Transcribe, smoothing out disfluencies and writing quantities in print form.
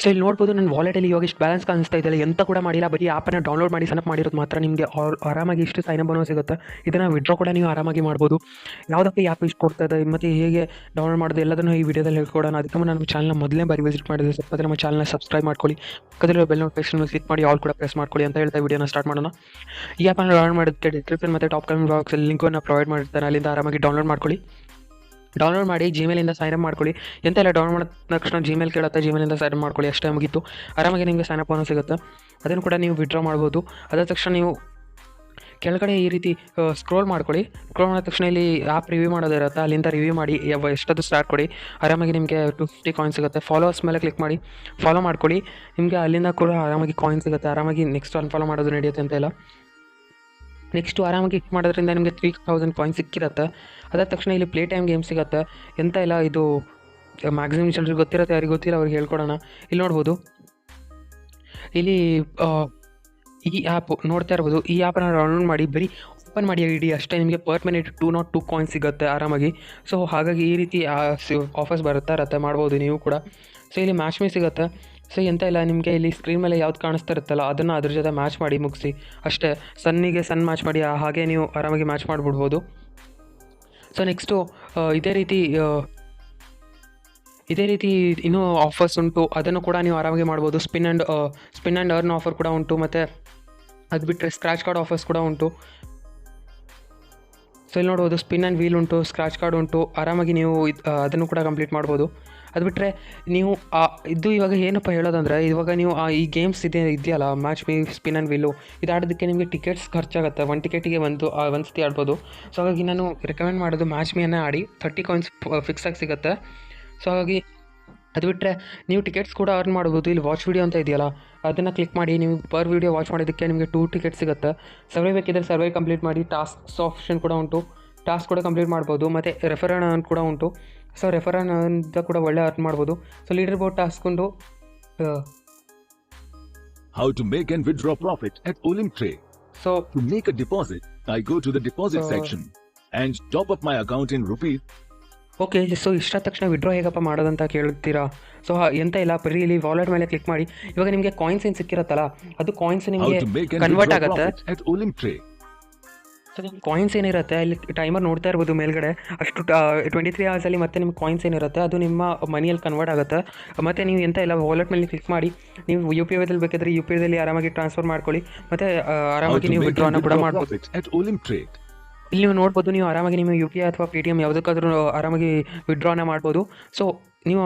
So ಇಲ್ಲಿ ನೋಡ್ಬೋದು ನನ್ನ ವಾಲೆಟಲ್ಲಿ ಇವಾಗ ಇಷ್ಟು ಬ್ಯಾಲೆನ್ಸ್ ಕಾಣಿಸ್ತಾ ಇದೆ, ಎಂತ ಕೂಡ ಮಾಡಿಲ್ಲ, ಬರೀ ಆ್ಯಪನ್ನು ಡೌನ್ಲೋಡ್ ಮಾಡಿ ಸೈನ್ ಅಪ್ ಮಾಡಿರೋದು ಮಾತ್ರ. ನಿಮಗೆ ಆರಾಮಾಗಿ ಇಷ್ಟು ಸೈನ್ ಅಪ್ ಬೋನಸ್ ಸಿಗುತ್ತೆ. ಇದನ್ನು ವಿಡ್ರಾ ಕೂಡ ನೀವು ಆರಾಮಾಗಿ ಮಾಡ್ಬೋದು. ಯಾವುದಕ್ಕೆ ಆ್ಯಪ್ ಇಷ್ಟು ಕೊಡ್ತದೆ ಮತ್ತು ಹೇಗೆ ಡೌನ್ಲೋಡ್ ಮಾಡೋದು ಎಲ್ಲದನ್ನು ಈ ವಿಡಿಯೋದಲ್ಲಿ ಹೇಳ್ಕೊಡೋಣ. ಅದಕ್ಕೆ ನಮ್ಮ ಚಾನಲ್ನ ಮೊದಲೇ ಬಾರಿ ವಿಸಿಟ್ ಮಾಡಿದ್ರೆ ಸ್ವಲ್ಪ ನಮ್ಮ ಚಾನಲ್ನ ಸಬ್ಸ್ಕ್ರೈಬ್ ಮಾಡ್ಕೊಳ್ಳಿ, ಪಕ್ಕದಲ್ಲಿರೋ ಬೆಲ್ ನೋಟಿಫಿಕೇಶನ್ ಕ್ಲಿಕ್ ಮಾಡಿ ಆಲ್ ಕೂಡ ಪ್ರೆಸ್ ಮಾಡ್ಕೊಳ್ಳಿ ಅಂತ ಹೇಳ್ತಾ ವಿಡಿಯೋನ ಸ್ಟಾರ್ಟ್ ಮಾಡೋಣ. ಈ ಆ್ಯಪನ್ನು ಡೌನ್ಲೋಡ್ ಮಾಡುತ್ತೆ ಡಿಸ್ಕ್ರಿಪ್ಷನ್ ಮತ್ತು ಟಾಪ್ ಕಮೆಂಟ್ ಬಾಕ್ಸಲ್ಲಿ ಲಿಂಕನ್ನು ಪ್ರೊವೈಡ್ ಮಾಡಿರ್ತಾರೆ, ಅಲ್ಲಿಂದ ಆರಾಮಾಗಿ ಡೌನ್ಲೋಡ್ ಮಾಡ್ಕೊಳ್ಳಿ. ಡೌನ್ಲೋಡ್ ಮಾಡಿ ಜಿಮೇಲಿಂದ ಸೈನ್ ಅಪ್ ಮಾಡ್ಕೊಳ್ಳಿ. ಎಂತೆಲ್ಲ ಡೌನ್ಲೋಡ್ ಮಾಡಿದ ತಕ್ಷಣ ಜಿಮೇಲ್ ಕೇಳುತ್ತೆ, ಜಿಮೇಲಿಂದ ಸೈನ್ ಅಪ್ ಮಾಡ್ಕೊಳ್ಳಿ, ಅಷ್ಟೇ ಮುಗೀತು. ಆರಾಮಾಗಿ ನಿಮಗೆ ಸೈನ್ ಅಪ್ ಅನ್ನೋ ಸಿಗುತ್ತೆ, ಅದನ್ನು ಕೂಡ ನೀವು ವಿಡ್ರಾ ಮಾಡ್ಬೋದು. ಅದಾದ ತಕ್ಷಣ ನೀವು ಕೆಳಗಡೆ ಈ ರೀತಿ ಸ್ಕ್ರೋಲ್ ಮಾಡ್ಕೊಳ್ಳಿ. ಸ್ಕ್ರೋಲ್ ಮಾಡಿದ ತಕ್ಷಣ ಇಲ್ಲಿ ಆ್ಯಪ್ ರಿವ್ಯೂ ಮಾಡೋದಿರುತ್ತೆ, ಅಲ್ಲಿಂದ ರಿವ್ಯೂ ಮಾಡಿ ಎಷ್ಟೊತ್ತು ಸ್ಟಾರ್ಟ್ ಕೊಡಿ. ಆರಾಮಾಗಿ ನಿಮಗೆ 250 ಕಾಯಿನ್ ಸಿಗುತ್ತೆ. ಫಾಲೋವರ್ಸ್ ಮೇಲೆ ಕ್ಲಿಕ್ ಮಾಡಿ ಫಾಲೋ ಮಾಡ್ಕೊಳ್ಳಿ, ನಿಮಗೆ ಅಲ್ಲಿಂದ ಕೂಡ ಆರಾಮಾಗಿ ಕಾಯಿನ್ ಸಿಗುತ್ತೆ. ಆರಾಮಾಗಿ ನೆಕ್ಸ್ಟ್ ಅನ್ಫಾಲೋ ಮಾಡೋದು ನಡೆಯುತ್ತೆ ಅಂತ ಇಲ್ಲ. ನೆಕ್ಸ್ಟು ಆರಾಮಾಗಿ ಕ್ಲಿಕ್ ಮಾಡೋದ್ರಿಂದ ನಿಮಗೆ 3000 ಕಾಯಿನ್ ಸಿಕ್ಕಿರುತ್ತೆ. ಅದಾದ ತಕ್ಷಣ ಇಲ್ಲಿ ಪ್ಲೇ ಟೈಮ್ ಗೇಮ್ ಸಿಗುತ್ತೆ. ಎಂತ ಇಲ್ಲ, ಇದು ಮ್ಯಾಕ್ಸಿಮಮ್ ಜನರಿಗೆ ಗೊತ್ತಿರುತ್ತೆ, ಯಾರಿಗೆ ಗೊತ್ತಿಲ್ಲ ಅವ್ರಿಗೆ ಹೇಳ್ಕೊಡೋಣ. ಇಲ್ಲಿ ನೋಡ್ಬೋದು, ಇಲ್ಲಿ ಈ ಆ್ಯಪ್ ನೋಡ್ತಾ ಇರ್ಬೋದು. ಈ ಆ್ಯಪನ್ನು ಡೌನ್ಲೋಡ್ ಮಾಡಿ ಬರೀ ಓಪನ್ ಮಾಡಿ ಇಡಿ ಅಷ್ಟೇ, ನಿಮಗೆ ಪರ್ ಮಿನಿಟ್ 202 ಕಾಯಿನ್ ಸಿಗುತ್ತೆ ಆರಾಮಾಗಿ. ಸೊ ಹಾಗಾಗಿ ಈ ರೀತಿ ಆಫರ್ಸ್ ಬರ್ತಾ ಇರುತ್ತೆ, ಮಾಡ್ಬೋದು ನೀವು ಕೂಡ. ಸೊ ಇಲ್ಲಿ ಮ್ಯಾಚ್ ಮೇ ಸಿಗುತ್ತೆ. ಸೊ ಎಂತ ಇಲ್ಲ, ನಿಮಗೆ ಇಲ್ಲಿ ಸ್ಕ್ರೀನ್ ಮೇಲೆ ಯಾವ್ದು ಕಾಣಿಸ್ತಾ ಇರುತ್ತಲ್ಲ ಅದನ್ನು ಅದ್ರ ಜೊತೆ ಮ್ಯಾಚ್ ಮಾಡಿ ಮುಗಿಸಿ ಅಷ್ಟೇ. ಸನ್ನಿಗೆ ಸನ್ ಮ್ಯಾಚ್ ಮಾಡಿ ಹಾಗೆ ನೀವು ಆರಾಮಾಗಿ ಮ್ಯಾಚ್ ಮಾಡಿಬಿಡ್ಬೋದು. ಸೊ ನೆಕ್ಸ್ಟು ಇದೇ ರೀತಿ ಇನ್ನೂ ಆಫರ್ಸ್ ಉಂಟು, ಅದನ್ನು ಕೂಡ ನೀವು ಆರಾಮಾಗಿ ಮಾಡ್ಬೋದು. ಸ್ಪಿನ್ ಆ್ಯಂಡ್ ಅರ್ನ್ ಆಫರ್ ಕೂಡ ಉಂಟು, ಮತ್ತು ಅದು ಬಿಟ್ಟರೆ ಸ್ಕ್ರ್ಯಾಚ್ ಕಾರ್ಡ್ ಆಫರ್ಸ್ ಕೂಡ ಉಂಟು. ಸೊ ಇಲ್ಲಿ ನೋಡ್ಬೋದು, ಸ್ಪಿನ್ ಆ್ಯಂಡ್ ವೀಲ್ ಉಂಟು, ಸ್ಕ್ರ್ಯಾಚ್ ಕಾರ್ಡ್ ಉಂಟು. ಆರಾಮಾಗಿ ನೀವು ಅದನ್ನು ಕೂಡ ಕಂಪ್ಲೀಟ್ ಮಾಡ್ಬೋದು. ಅದು ಬಿಟ್ಟರೆ ನೀವು ಇದು ಇವಾಗ ಏನಪ್ಪ ಹೇಳೋದಂದರೆ, ಇವಾಗ ನೀವು ಈ ಗೇಮ್ಸ್ ಇದೆಯಲ್ಲ match me, spin and wheel, ಇದು ಆಡೋದಕ್ಕೆ ನಿಮಗೆ ಟಿಕೆಟ್ಸ್ ಖರ್ಚಾಗುತ್ತೆ. 1 ಟಿಕೆಟಿಗೆ ಒಂದು ಸತಿ ಆಡ್ಬೋದು. ಸೊ ಹಾಗಾಗಿ ನಾನು ರೆಕಮೆಂಡ್ ಮಾಡೋದು ಮ್ಯಾಚ್ ಮೀಯನ್ನೇ ಆಡಿ, 30 ಕಾಯಿನ್ಸ್ ಫಿಕ್ಸಾಗಿ ಸಿಗುತ್ತೆ. ಸೊ ಹಾಗಾಗಿ ಅದು ಬಿಟ್ಟರೆ ನೀವು ಟಿಕೆಟ್ಸ್ ಕೂಡ ಅರ್ನ್ ಮಾಡ್ಬೋದು. ಇಲ್ಲಿ ವಾಚ್ ವಿಡಿಯೋ ಅಂತ ಇದೆಯಲ್ಲ, ಅದನ್ನು ಕ್ಲಿಕ್ ಮಾಡಿ ನೀವು ಪರ್ ವಿಡಿಯೋ ವಾಚ್ ಮಾಡೋದಕ್ಕೆ ನಿಮಗೆ 2 ಟಿಕೆಟ್ ಸಿಗುತ್ತೆ. ಸರ್ವೆ ಬೇಕಿದ್ದರೆ ಸರ್ವೆ ಕಂಪ್ಲೀಟ್ ಮಾಡಿ. ಟಾಸ್ಕ್ಸ್ ಆಪ್ಷನ್ ಕೂಡ ಉಂಟು, ಟಾಸ್ಕ್ ಕೂಡ ಕಂಪ್ಲೀಟ್ ಮಾಡ್ಬೋದು. ಮತ್ತು ರೆಫರ್ ಅರ್ನ್ ಕೂಡ ಉಂಟು. ಸೊ ರೆಫರ್ ಅಂತ ಕೂಡ ಒಳ್ಳೆ ಅರ್ನ್ ಮಾಡ್ಬೋದು. ಸೊ ಲೀಡರ್ ಬೋರ್ಡ್ ಟಾಸ್ಕ್ ಉಂಟು. How to make and withdraw profit at Olymp Trade. So to make a deposit, I go to the deposit section and top up my account in rupees. Okay, so ಇಷ್ಟ ತಕ್ಷಣ withdraw ಹೇಗಪ್ಪ ಮಾಡೋದಂತ ಕೇಳ್ತೀರಾ? So ಎಂತ ಇಲ್ಲ, ಬರೀ ಇಲ್ಲಿ wallet ಮೇಲೆ ಕ್ಲಿಕ್ ಮಾಡಿ. ಇವಾಗ ನಿಮಗೆ ಕಾಯಿನ್ಸ್ ಏನು ಸಿಕ್ಕಿರುತ್ತಲ್ಲ, ಅದು ಕಾಯಿನ್ಸ್ ನಿಮಗೆ ಕನ್ವರ್ಟ್ ಆಗುತ್ತೆ. ಸೊ ನಿಮ್ಮ ಕಾಯಿನ್ಸ್ ಏನಿರುತ್ತೆ ಇಲ್ಲಿ ಟೈಮರ್ ನೋಡ್ತಾ ಇರ್ಬೋದು ಮೇಲ್ಗಡೆ, ಅಷ್ಟು 23 ಅವರ್ಸಲ್ಲಿ ಮತ್ತೆ ನಿಮ್ಮ ಕಾಯಿನ್ಸ್ ಏನಿರುತ್ತೆ ಅದು ನಿಮ್ಮ ಮನಿಯಲ್ಲಿ ಕನ್ವರ್ಟ್ ಆಗುತ್ತೆ. ಮತ್ತು ನೀವು ಎಂತ ಇಲ್ಲ, ವಾಲೆಟ್ ಮೇಲೆ ಕ್ಲಿಕ್ ಮಾಡಿ ನೀವು UPI ಬೇಕಿದ್ರೆ UPI ಆರಾಮಾಗಿ ಟ್ರಾನ್ಸ್ಫರ್ ಮಾಡ್ಕೊಳ್ಳಿ, ಮತ್ತು ಆರಾಮಾಗಿ ನೀವು ವಿಡ್ರಾನ ಕೂಡ ಮಾಡ್ಬೋದು. ಇಲ್ಲಿ ನೀವು ನೋಡ್ಬೋದು, ನೀವು ಆರಾಮಾಗಿ ನಿಮ್ಮ UPI ಅಥವಾ Paytm ಯಾವುದಕ್ಕಾದ್ರೂ ಆರಾಮಾಗಿ ವಿಡ್ರಾನ ಮಾಡ್ಬೋದು. ಸೊ ನೀವು